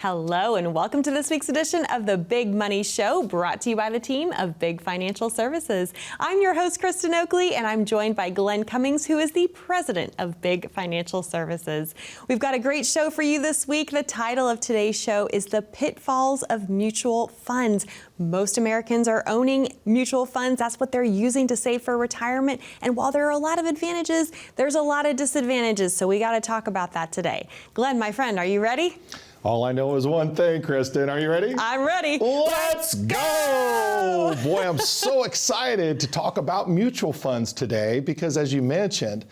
Hello and welcome to this week's edition of the Big Money Show, brought to you by the team of Big Financial Services. I'm your host, Kristen Oakley, and I'm joined by Glenn Cummings, who is the president of Big Financial Services. We've got a great show for you this week. The title of today's show is The Pitfalls of Mutual Funds. Most Americans are owning mutual funds. That's what they're using to save for retirement. And while there are a lot of advantages, there's a lot of disadvantages. So we got to talk about that today. Glenn, my friend, are you ready? All I know is one thing, Kristen. Are you ready? I'm ready. Let's go! Boy, I'm so excited to talk about mutual funds today because, as you mentioned,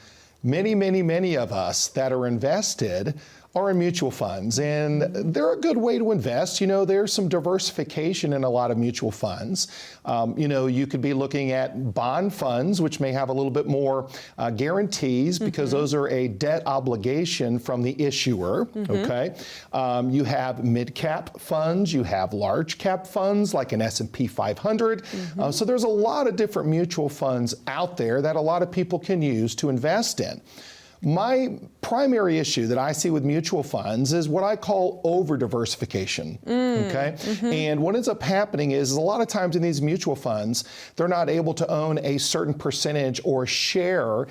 many of us that are invested are in mutual funds, and they're a good way to invest. You know, there's some diversification in a lot of mutual funds. You could be looking at bond funds, which may have a little bit more guarantees because those are a debt obligation from the issuer, okay? You have mid-cap funds, you have large-cap funds like an S&P 500. So there's a lot of different mutual funds out there that a lot of people can use to invest in. My primary issue that I see with mutual funds is what I call over-diversification, okay? And what ends up happening is a lot of times in these mutual funds, they're not able to own a certain percentage or share,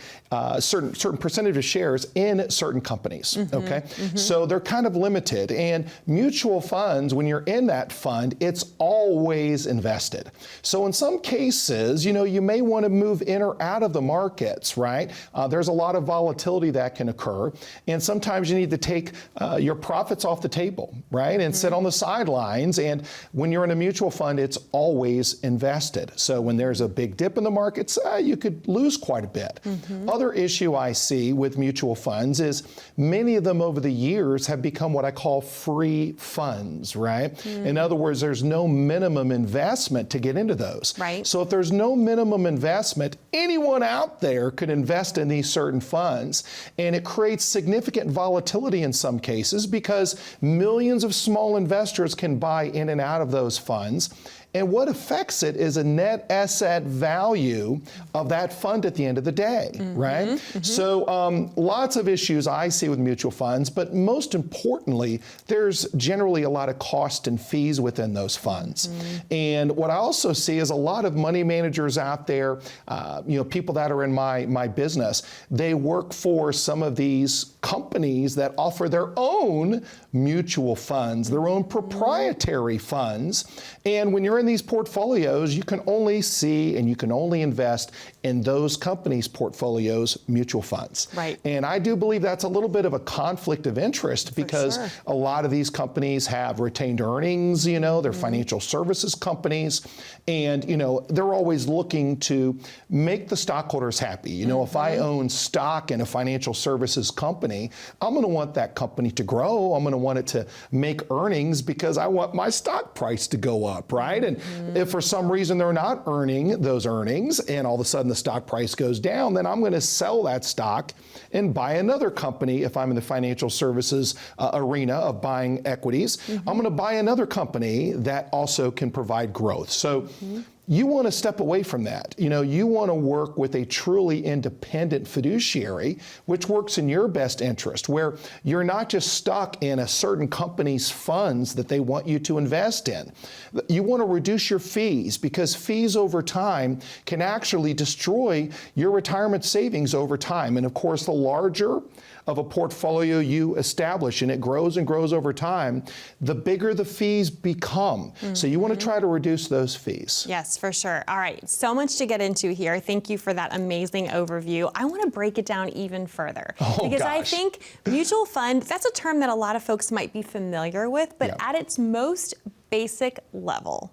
certain percentage of shares in certain companies, okay? So they're kind of limited. And mutual funds, when you're in that fund, it's always invested. So in some cases, you may want to move in or out of the markets, right? There's a lot of volatility that can occur, and sometimes you need to take your profits off the table, right, and sit on the sidelines. And when you're in a mutual fund, it's always invested. So when there's a big dip in the markets, you could lose quite a bit. Other issue I see with mutual funds is many of them over the years have become what I call free funds, right? In other words, there's no minimum investment to get into those. Right. So if there's no minimum investment, anyone out there could invest in these certain funds. And it creates significant volatility in some cases because millions of small investors can buy in and out of those funds. And what affects it is a net asset value of that fund at the end of the day, right? So lots of issues I see with mutual funds, but most importantly, there's generally a lot of cost and fees within those funds. And what I also see is a lot of money managers out there, people that are in my business, they work for some of these companies that offer their own mutual funds, their own proprietary funds. And when you're in these portfolios, you can only see and you can only invest in those companies' portfolios, mutual funds. Right. And I do believe that's a little bit of a conflict of interest because a lot of these companies have retained earnings, they're financial services companies, and, they're always looking to make the stockholders happy. If I own stock in a financial services company, I'm going to want that company to grow. I'm going to want it to make earnings because I want my stock price to go up, right? And if for some reason they're not earning those earnings and all of a sudden the stock price goes down, then I'm going to sell that stock and buy another company. If I'm in the financial services arena of buying equities, I'm going to buy another company that also can provide growth. So you want to step away from that. You want to work with a truly independent fiduciary, which works in your best interest, where you're not just stuck in a certain company's funds that they want you to invest in. You want to reduce your fees because fees over time can actually destroy your retirement savings over time. And of course, the larger of a portfolio you establish and it grows and grows over time, the bigger the fees become. So you want to try to reduce those fees. Yes, for sure. All right, so much to get into here. Thank you for that amazing overview. I want to break it down even further because I think mutual fund, that's a term that a lot of folks might be familiar with, but at its most basic level,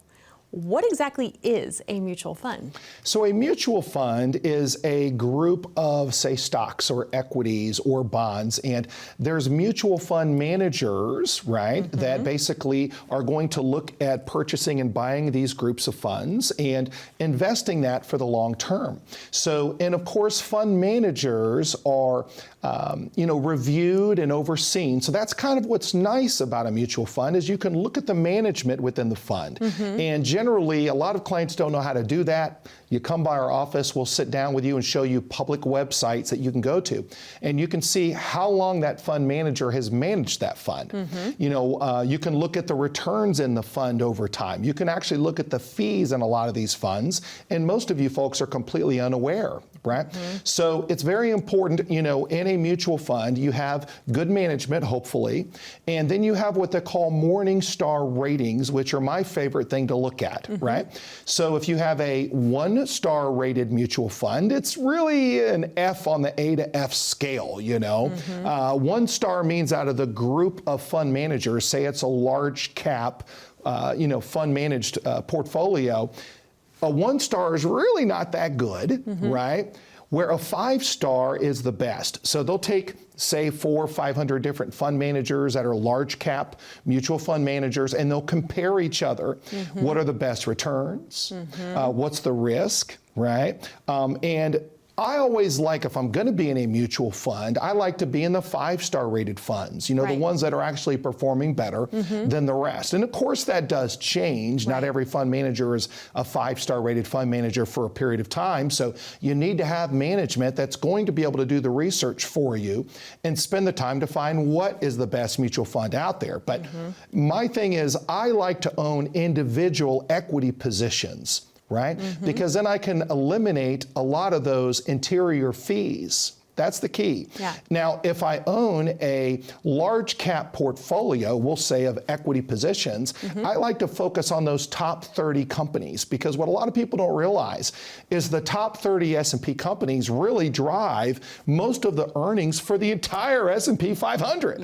what exactly is a mutual fund? So a mutual fund is a group of, say, stocks or equities or bonds, and there's mutual fund managers, right, that basically are going to look at purchasing and buying these groups of funds and investing that for the long term. So, and of course, fund managers are, reviewed and overseen. So that's kind of what's nice about a mutual fund is you can look at the management within the fund. And generally, a lot of clients don't know how to do that. You come by our office, we'll sit down with you and show you public websites that you can go to. And you can see how long that fund manager has managed that fund. You know, you can look at the returns in the fund over time. You can actually look at the fees in a lot of these funds. And most of you folks are completely unaware, right? So it's very important, you know, in a mutual fund, you have good management, hopefully. And then you have what they call Morningstar ratings, which are my favorite thing to look at, right? So if you have a 1-star rated mutual fund, it's really an F on the A to F scale, you know. 1 star means out of the group of fund managers, say it's a large cap, you know, fund managed portfolio, a 1-star is really not that good, right? Where a 5-star is the best. So they'll take, say, 400 or 500 different fund managers that are large cap mutual fund managers, and they'll compare each other. What are the best returns? What's the risk, right? And I always like, if I'm going to be in a mutual fund, I like to be in the 5-star rated funds, you know, the ones that are actually performing better than the rest. And of course that does change. Not every fund manager is a 5-star rated fund manager for a period of time. So you need to have management that's going to be able to do the research for you and spend the time to find what is the best mutual fund out there. But my thing is, I like to own individual equity positions, right? Because then I can eliminate a lot of those interior fees. That's the key. Now, if I own a large cap portfolio, we'll say of equity positions, I like to focus on those top 30 companies, because what a lot of people don't realize is the top 30 S&P companies really drive most of the earnings for the entire S&P 500.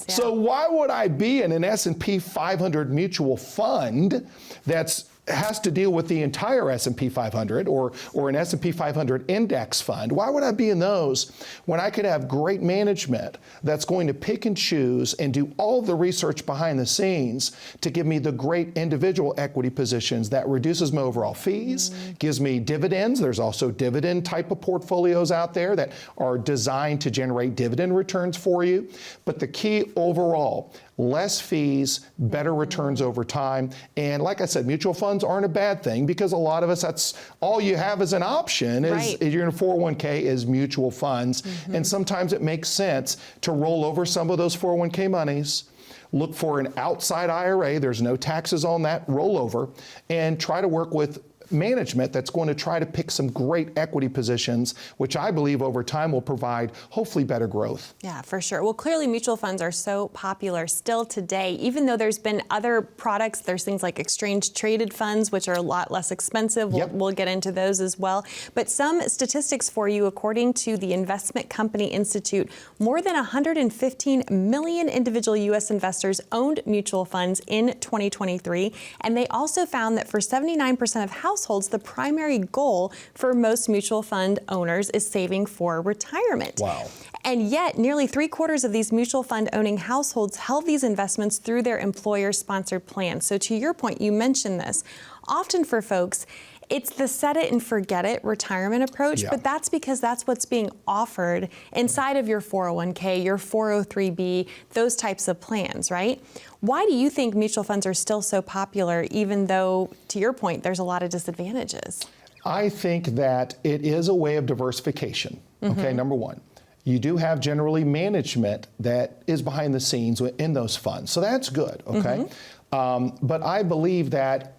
So why would I be in an S&P 500 mutual fund that's has to deal with the entire S&P 500 or an S&P 500 index fund? Why would I be in those when I could have great management that's going to pick and choose and do all of the research behind the scenes to give me the great individual equity positions that reduces my overall fees, gives me dividends. There's also dividend type of portfolios out there that are designed to generate dividend returns for you. But the key overall, less fees, better returns over time. And like I said, mutual funds aren't a bad thing, because a lot of us, that's all you have as an option is you're in a 401k is mutual funds. And sometimes it makes sense to roll over some of those 401k monies, look for an outside IRA, there's no taxes on that rollover, and try to work with management that's going to try to pick some great equity positions, which I believe over time will provide hopefully better growth. Yeah, for sure. Well, clearly mutual funds are so popular still today, even though there's been other products. There's things like exchange traded funds, which are a lot less expensive. We'll get into those as well. But some statistics for you, according to the Investment Company Institute, more than 115 million individual U.S. investors owned mutual funds in 2023. And they also found that for 79% of households, the primary goal for most mutual fund owners is saving for retirement. Wow. And yet, nearly 3/4 of these mutual fund owning households held these investments through their employer-sponsored plans. So to your point, you mentioned this. Often for folks, it's the set it and forget it retirement approach, but that's because that's what's being offered inside of your 401k, your 403b, those types of plans, right? Why do you think mutual funds are still so popular, even though, to your point, there's a lot of disadvantages? I think that it is a way of diversification, okay, number one. You do have generally management that is behind the scenes in those funds, so that's good, okay? But I believe that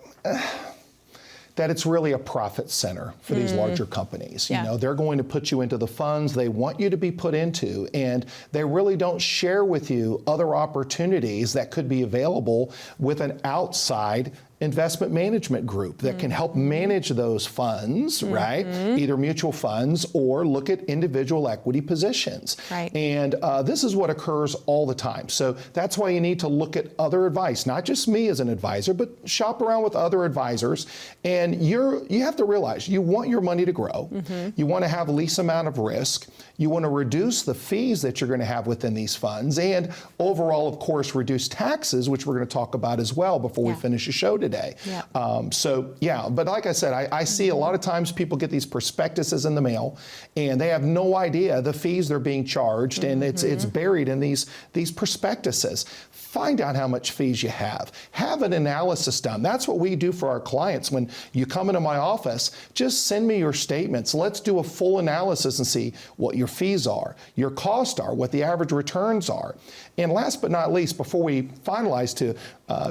it's really a profit center for these larger companies. You know, they're going to put you into the funds they want you to be put into, and they really don't share with you other opportunities that could be available with an outside investment management group that can help manage those funds, right? Either mutual funds or look at individual equity positions. And this is what occurs all the time. So that's why you need to look at other advice, not just me as an advisor, but shop around with other advisors. And you have to realize you want your money to grow. You want to have least amount of risk. You want to reduce the fees that you're going to have within these funds, and overall, of course, reduce taxes, which we're going to talk about as well before we finish the show today. today. Yep. So yeah, but like I said, I see a lot of times people get these prospectuses in the mail and they have no idea the fees they're being charged, and it's buried in these prospectuses. Find out how much fees you have. Have an analysis done. That's what we do for our clients. When you come into my office, just send me your statements. Let's do a full analysis and see what your fees are, your costs are, what the average returns are. And last but not least, before we finalize to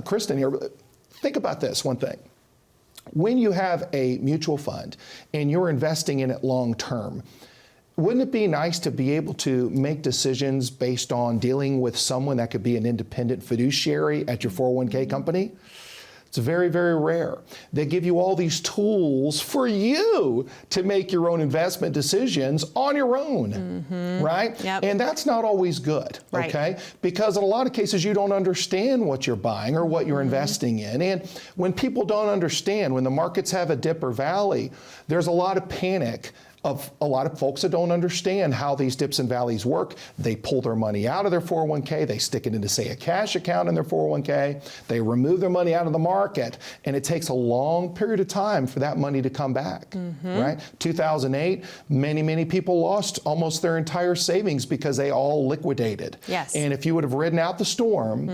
Kristen here, think about this one thing. When you have a mutual fund and you're investing in it long term, wouldn't it be nice to be able to make decisions based on dealing with someone that could be an independent fiduciary at your 401k company? It's very, very rare. They give you all these tools for you to make your own investment decisions on your own, right? Yep. And that's not always good, okay? Because in a lot of cases, you don't understand what you're buying or what you're investing in. And when people don't understand, when the markets have a dip or valley, there's a lot of panic of a lot of folks that don't understand how these dips and valleys work. They pull their money out of their 401k, they stick it into, say, a cash account in their 401k, they remove their money out of the market, and it takes a long period of time for that money to come back, right? 2008, many people lost almost their entire savings because they all liquidated. Yes. And if you would have ridden out the storm,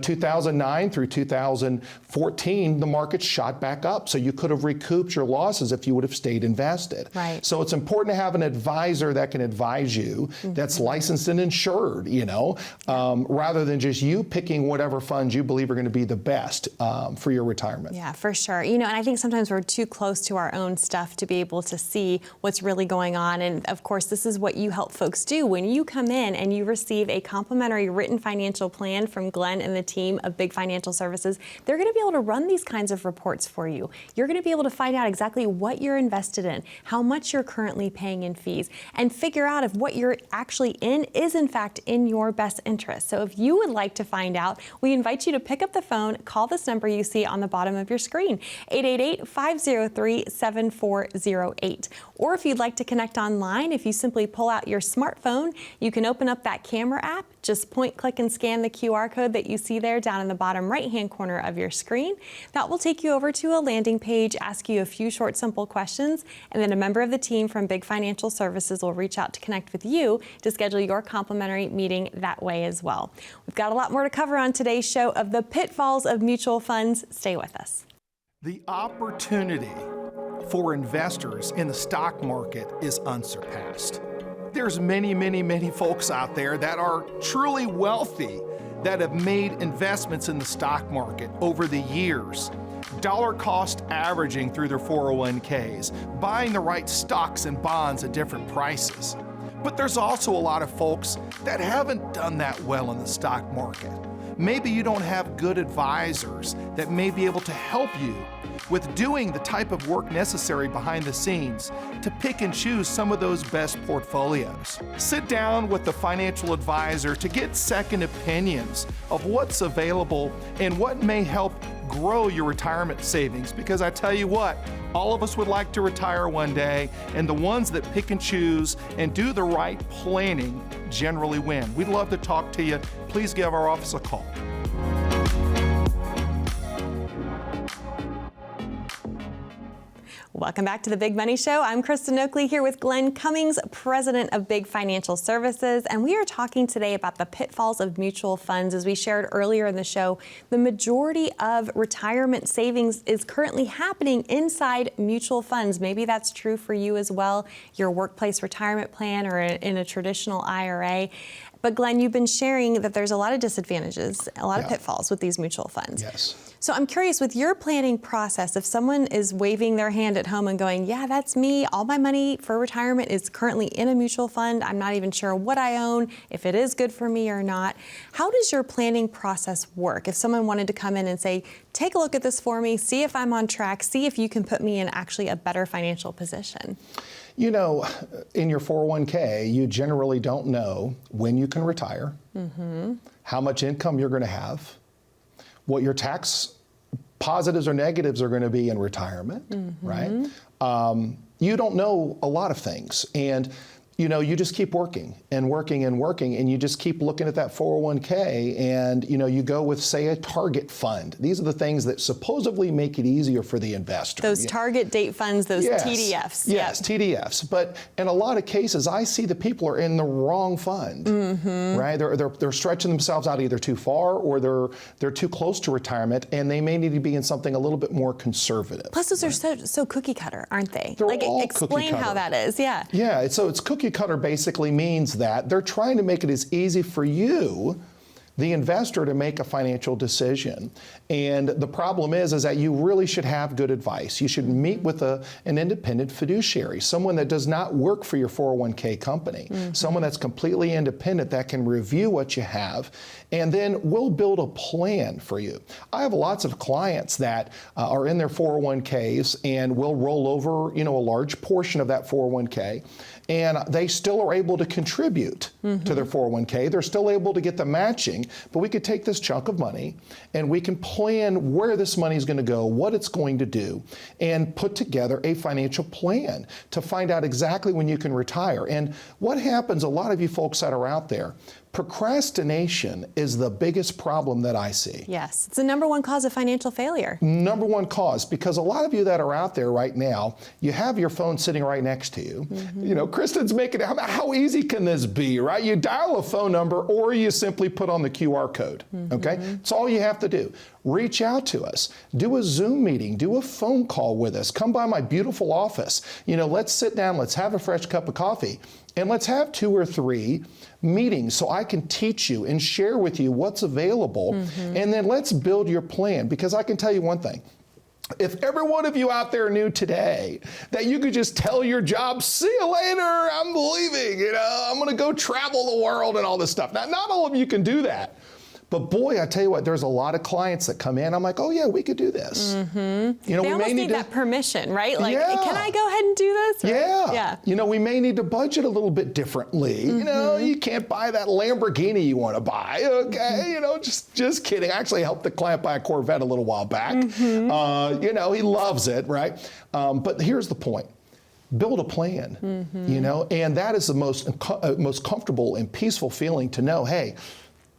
2009 through 2014, the market shot back up. So you could have recouped your losses if you would have stayed invested. Right. So it's important to have an advisor that can advise you, that's licensed and insured, rather than just you picking whatever funds you believe are going to be the best for your retirement. Yeah, for sure. And I think sometimes we're too close to our own stuff to be able to see what's really going on. And of course, this is what you help folks do. When you come in and you receive a complimentary written financial plan from Glenn and the team of Big Financial Services, they're going to be able to run these kinds of reports for you. You're going to be able to find out exactly what you're invested in, how much you're currently paying in fees, and figure out if what you're actually in is in fact in your best interest. So if you would like to find out, we invite you to pick up the phone, call this number you see on the bottom of your screen, 888-503-7408. Or if you'd like to connect online, if you simply pull out your smartphone, you can open up that camera app, just point, click, and scan the QR code that you see there down in the bottom right-hand corner of your screen. That will take you over to a landing page, ask you a few short, simple questions, and then a member of the team from Big Financial Services will reach out to connect with you to schedule your complimentary meeting that way as well. We've got a lot more to cover on today's show of the pitfalls of mutual funds. Stay with us. The opportunity for investors in the stock market is unsurpassed. There's many folks out there that are truly wealthy that have made investments in the stock market over the years, dollar cost averaging through their 401ks, buying the right stocks and bonds at different prices. But there's also a lot of folks that haven't done that well in the stock market. Maybe you don't have good advisors that may be able to help you with doing the type of work necessary behind the scenes to pick and choose some of those best portfolios. Sit down with the financial advisor to get second opinions of what's available and what may help grow your retirement savings, because I tell you what, all of us would like to retire one day, and the ones that pick and choose and do the right planning generally win. We'd love to talk to you. Please give our office a call. Welcome back to the Big Money Show. I'm Kristen Oakley here with Glenn Cummings, president of Big Financial Services, and we are talking today about the pitfalls of mutual funds. As we shared earlier in the show, the majority of retirement savings is currently happening inside mutual funds. Maybe that's true for you as well, your workplace retirement plan or in a traditional IRA. But Glenn, you've been sharing that there's a lot of disadvantages, a lot of pitfalls with these mutual funds. Yes. So I'm curious, with your planning process, if someone is waving their hand at home and going, yeah, that's me, all my money for retirement is currently in a mutual fund, I'm not even sure what I own, if it is good for me or not, how does your planning process work? If someone wanted to come in and say, take a look at this for me, see if I'm on track, see if you can put me in actually a better financial position. You know, in your 401k, you generally don't know when you can retire, how much income you're going to have, what your tax positives or negatives are going to be in retirement, right? You don't know a lot of things. And you just keep working and working and working, and you just keep looking at that 401k, and you go with, say, a target fund. These are the things that supposedly make it easier for the investor. Those target date funds, those TDFs. Yes, TDFs. But in a lot of cases, I see the people are in the wrong fund, right? They're stretching themselves out either too far, or they're too close to retirement, and they may need to be in something a little bit more conservative. Plus, those are so cookie cutter, aren't they? They're all explain cookie how cutter. that is. Yeah. Yeah. So it's cookie cutter basically means that they're trying to make it as easy for you, the investor, to make a financial decision. And the problem is that you really should have good advice. You should meet with an independent fiduciary, someone that does not work for your 401k company, someone that's completely independent that can review what you have, and then we'll build a plan for you. I have lots of clients that are in their 401ks, and we'll roll over, a large portion of that 401k, and they still are able to contribute to their 401k. They're still able to get the matching, but we could take this chunk of money and we can plan where this money is going to go, what it's going to do, and put together a financial plan to find out exactly when you can retire. And what happens, a lot of you folks that are out there, procrastination is the biggest problem that I see. Yes, it's the number one cause of financial failure. Number one cause, because a lot of you that are out there right now, you have your phone sitting right next to you. Kristen's making it, how easy can this be, right? You dial a phone number, or you simply put on the QR code, okay? It's all you have to do. Reach out to us. Do a Zoom meeting. Do a phone call with us. Come by my beautiful office. Let's sit down. Let's have a fresh cup of coffee. And let's have 2 or 3 meetings so I can teach you and share with you what's available. And then let's build your plan. Because I can tell you one thing. If every one of you out there knew today that you could just tell your job, see you later, I'm leaving, I'm going to go travel the world and all this stuff. Now, not all of you can do that. But boy, I tell you what, there's a lot of clients that come in. I'm like, oh yeah, we could do this. They almost need that permission, right? Like, can I go ahead and do this? Right? Yeah. We may need to budget a little bit differently. You can't buy that Lamborghini you want to buy. Okay, just kidding. I actually helped the client buy a Corvette a little while back. He loves it, right? But here's the point. Build a plan, and that is the most comfortable and peaceful feeling to know, hey,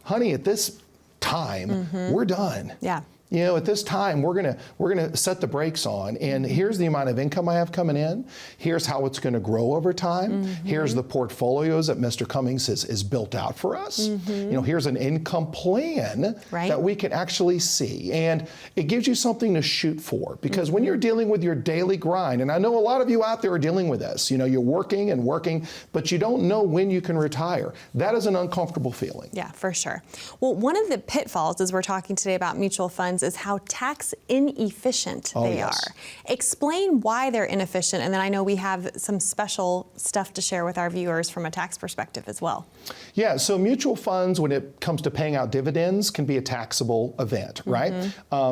honey, at this time, we're done. Yeah. At this time, we're gonna set the brakes on, and here's the amount of income I have coming in. Here's how it's gonna grow over time. Here's the portfolios that Mr. Cummings is built out for us. Here's an income plan that we can actually see, and it gives you something to shoot for. Because when you're dealing with your daily grind, and I know a lot of you out there are dealing with this. You're working and working, but you don't know when you can retire. That is an uncomfortable feeling. Yeah, for sure. Well, one of the pitfalls, as we're talking today about mutual funds, is how tax inefficient they are. Explain why they're inefficient, and then I know we have some special stuff to share with our viewers from a tax perspective as well. Yeah, so mutual funds, when it comes to paying out dividends, can be a taxable event, right?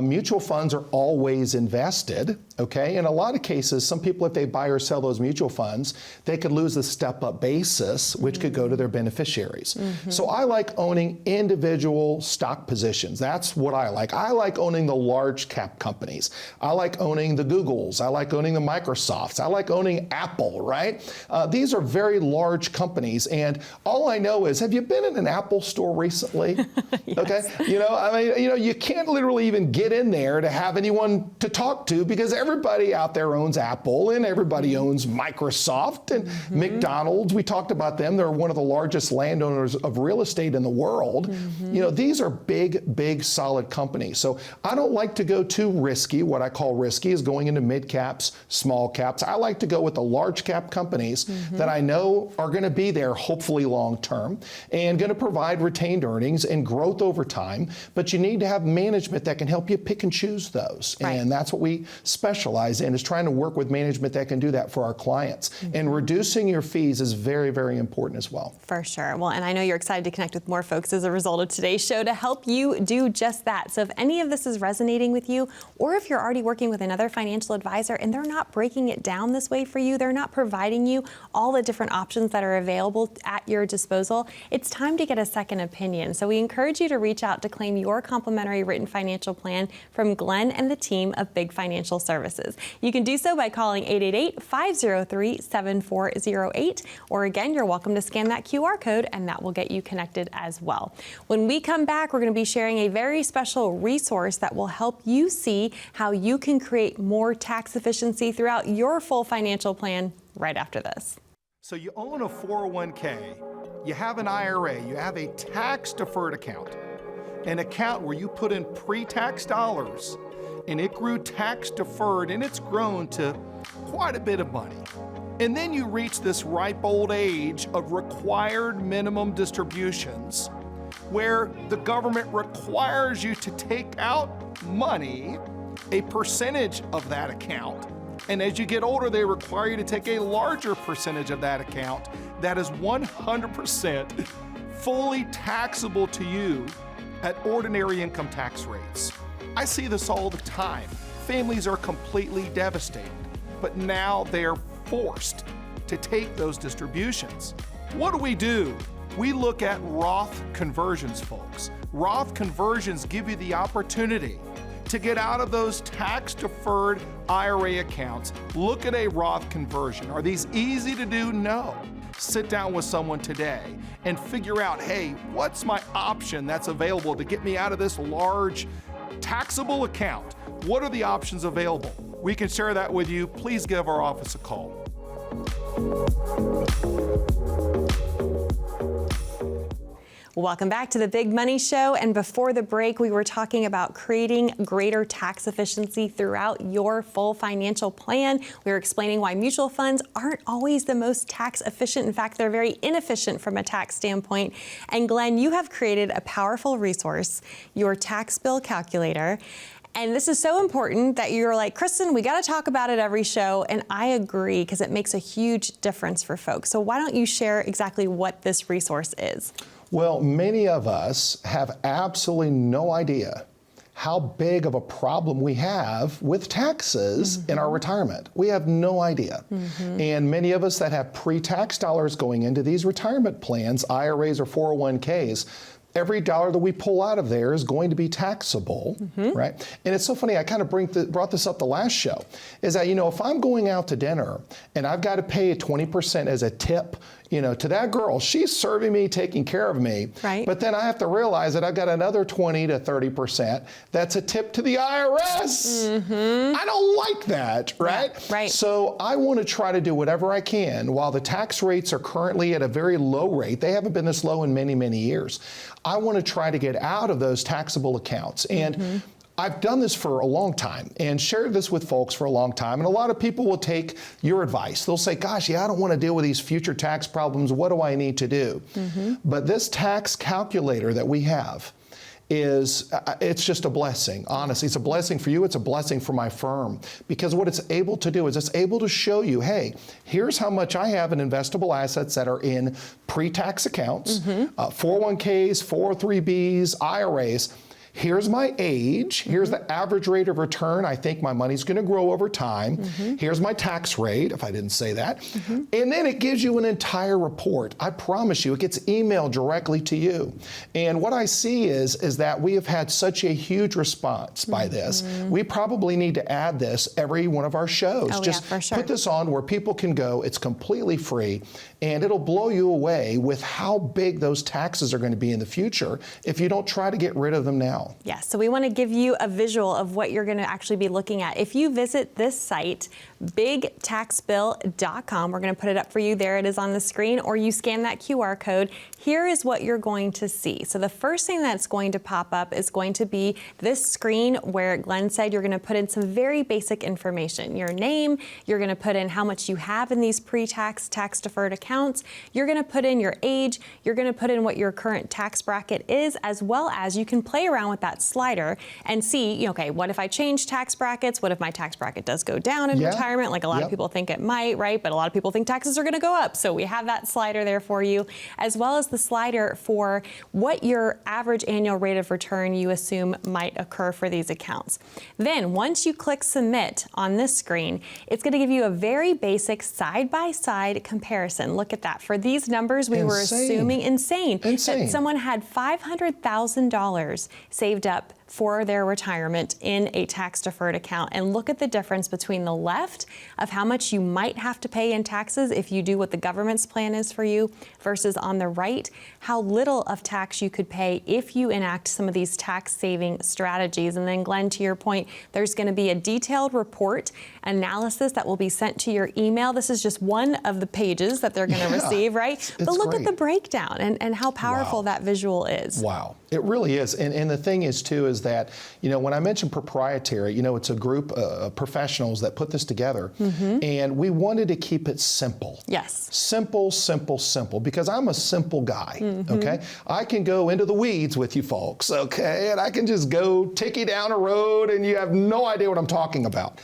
Mutual funds are always invested, okay? In a lot of cases, some people, if they buy or sell those mutual funds, they could lose the step-up basis, which could go to their beneficiaries. So I like owning individual stock positions. That's what I like. I like owning the large cap companies. I like owning the Googles. I like owning the Microsofts. I like owning Apple, right? These are very large companies, and all I know is, have you been in an Apple store recently? Okay, you can't literally even get in there to have anyone to talk to, because everybody out there owns Apple, and everybody owns Microsoft and McDonald's. We talked about them. They're one of the largest landowners of real estate in the world. These are big, solid companies. So I don't like to go too risky. What I call risky is going into mid caps, small caps. I like to go with the large cap companies that I know are going to be there, hopefully long term, and going to provide retained earnings and growth over time. But you need to have management that can help you pick and choose those. And that's what we specialize in, is trying to work with management that can do that for our clients. And reducing your fees is very, very important as well. For sure. Well, and I know you're excited to connect with more folks as a result of today's show to help you do just that. So if any of this is resonating with you, or if you're already working with another financial advisor and they're not breaking it down this way for you, they're not providing you all the different options that are available at your disposal, it's time to get a second opinion. So we encourage you to reach out to claim your complimentary written financial plan from Glenn and the team of Big Financial Services. You can do so by calling 888-503-7408, or again, you're welcome to scan that QR code and that will get you connected as well. When we come back, we're going to be sharing a very special resource that will help you see how you can create more tax efficiency throughout your full financial plan right after this. So you own a 401k, you have an IRA, you have a tax-deferred account, an account where you put in pre-tax dollars, and it grew tax-deferred, and it's grown to quite a bit of money. And then you reach this ripe old age of required minimum distributions, where the government requires you to take out money, a percentage of that account. And as you get older, they require you to take a larger percentage of that account that is 100% fully taxable to you at ordinary income tax rates. I see this all the time. Families are completely devastated, but now they're forced to take those distributions. What do? We look at Roth conversions, folks. Roth conversions give you the opportunity to get out of those tax-deferred IRA accounts. Look at a Roth conversion. Are these easy to do? No. Sit down with someone today and figure out, hey, what's my option that's available to get me out of this large taxable account? What are the options available? We can share that with you. Please give our office a call. Welcome back to the Big Money Show. And before the break, we were talking about creating greater tax efficiency throughout your full financial plan. We were explaining why mutual funds aren't always the most tax efficient. In fact, they're very inefficient from a tax standpoint. And Glenn, you have created a powerful resource, your tax bill calculator. And this is so important that you're like, Kristen, we got to talk about it every show. And I agree, because it makes a huge difference for folks. So why don't you share exactly what this resource is? Well, many of us have absolutely no idea how big of a problem we have with taxes in our retirement. We have no idea. And many of us that have pre-tax dollars going into these retirement plans, IRAs or 401ks, every dollar that we pull out of there is going to be taxable, right? And it's so funny, I kind of brought this up the last show, is that, if I'm going out to dinner and I've got to pay 20% as a tip, to that girl, she's serving me, taking care of me. Right. But then I have to realize that I've got another 20 to 30% that's a tip to the IRS. I don't like that, right? Yeah, right. So I want to try to do whatever I can while the tax rates are currently at a very low rate. They haven't been this low in many, many years. I want to try to get out of those taxable accounts. And I've done this for a long time and shared this with folks for a long time. And a lot of people will take your advice. They'll say, gosh, I don't want to deal with these future tax problems. What do I need to do? But this tax calculator that we have it's just a blessing. Honestly, it's a blessing for you. It's a blessing for my firm, because what it's able to do is it's able to show you, hey, here's how much I have in investable assets that are in pre-tax accounts, 401ks, 403bs, IRAs. Here's my age. Here's the average rate of return. I think my money's going to grow over time. Here's my tax rate, if I didn't say that. And then it gives you an entire report. I promise you, it gets emailed directly to you. And what I see is that we have had such a huge response by this. We probably need to add this every one of our shows. Just for sure. Put this on where people can go. It's completely free. And it'll blow you away with how big those taxes are going to be in the future if you don't try to get rid of them now. Yes, so we want to give you a visual of what you're going to actually be looking at. If you visit this site, bigtaxbill.com, we're going to put it up for you. There it is on the screen, or you scan that QR code. Here is what you're going to see. So the first thing that's going to pop up is going to be this screen where Glenn said you're going to put in some very basic information. Your name, you're going to put in how much you have in these pre-tax, tax-deferred accounts. You're going to put in your age. You're going to put in what your current tax bracket is, as well as you can play around with that slider and see, okay, what if I change tax brackets? What if my tax bracket does go down in retirement? Like a lot of people think it might, right? But a lot of people think taxes are going to go up. So we have that slider there for you, as well as the slider for what your average annual rate of return you assume might occur for these accounts. Then once you click submit on this screen, it's going to give you a very basic side-by-side comparison. Look at that. For these numbers, we were assuming that someone had $500,000 saved up for their retirement in a tax-deferred account. And look at the difference between the left of how much you might have to pay in taxes if you do what the government's plan is for you, versus on the right, how little of tax you could pay if you enact some of these tax-saving strategies. And then, Glenn, to your point, there's going to be a detailed report analysis that will be sent to your email. This is just one of the pages that they're going to receive, right? But look at the breakdown and how powerful that visual is. Wow. It really is. And the thing is, too, is that, when I mentioned proprietary, it's a group of professionals that put this together. And we wanted to keep it simple. Yes. Simple, simple, simple, because I'm a simple guy, okay? I can go into the weeds with you folks, okay? And I can just go take you down a road and you have no idea what I'm talking about.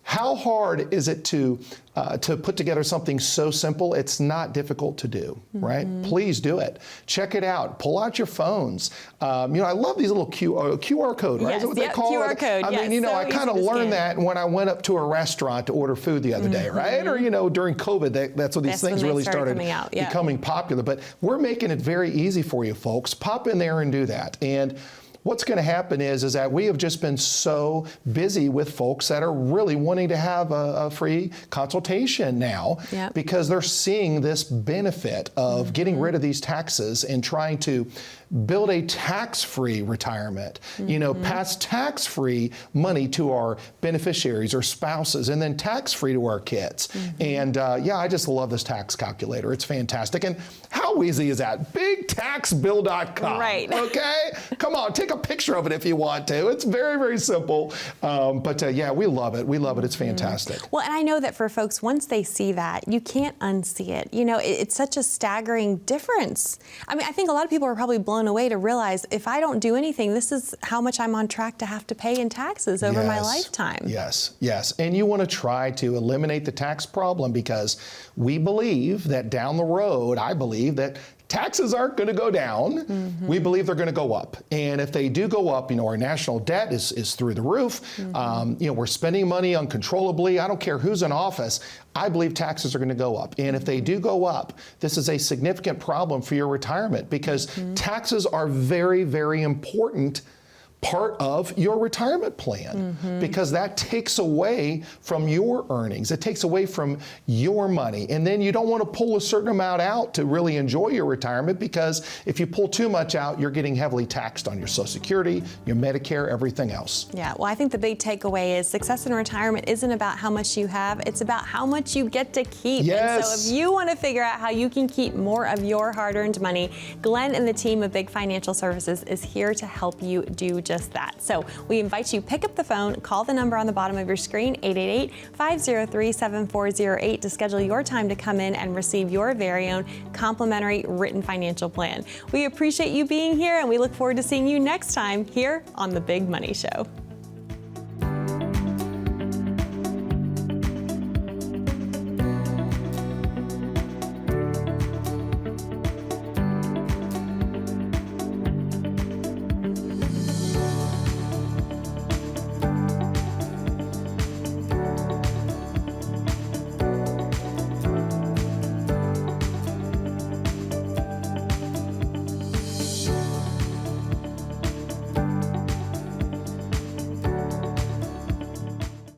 How hard is it to put together something so simple? It's not difficult to do, right? Please do it. Check it out. Pull out your phones. I love these little QR code, right? Yes, Is that what they call QR it? code. I mean, I kind of learned that when I went up to a restaurant to order food the other day, right? Or, during COVID, that's when these things really started becoming popular. But we're making it very easy for you folks. Pop in there and do that. And what's going to happen is that we have just been so busy with folks that are really wanting to have a free consultation now because they're seeing this benefit of getting rid of these taxes and trying to build a tax-free retirement, pass tax-free money to our beneficiaries or spouses, and then tax-free to our kids. And I just love this tax calculator. It's fantastic. And how easy is that? BigTaxBill.com. Right. Okay? Come on, take a picture of it if you want to. It's very, very simple. But we love it. We love it. It's fantastic. Well, and I know that for folks, once they see that, you can't unsee it. It's such a staggering difference. I mean, I think a lot of people are probably blown away to realize if I don't do anything, this is how much I'm on track to have to pay in taxes over my lifetime. Yes. And you want to try to eliminate the tax problem because we believe that down the road, I believe that taxes aren't going to go down. We believe they're going to go up. And if they do go up, our national debt is through the roof. We're spending money uncontrollably. I don't care who's in office. I believe taxes are going to go up. And if they do go up, this is a significant problem for your retirement because taxes are very, very important part of your retirement plan because that takes away from your earnings. It takes away from your money. And then you don't want to pull a certain amount out to really enjoy your retirement because if you pull too much out, you're getting heavily taxed on your Social Security, your Medicare, everything else. Yeah, well, I think the big takeaway is success in retirement isn't about how much you have, it's about how much you get to keep. Yes. And so if you want to figure out how you can keep more of your hard-earned money, Glenn and the team of Big Financial Services is here to help you do just that. So we invite you, pick up the phone, call the number on the bottom of your screen, 888-503-7408 to schedule your time to come in and receive your very own complimentary written financial plan. We appreciate you being here and we look forward to seeing you next time here on The Big Money Show.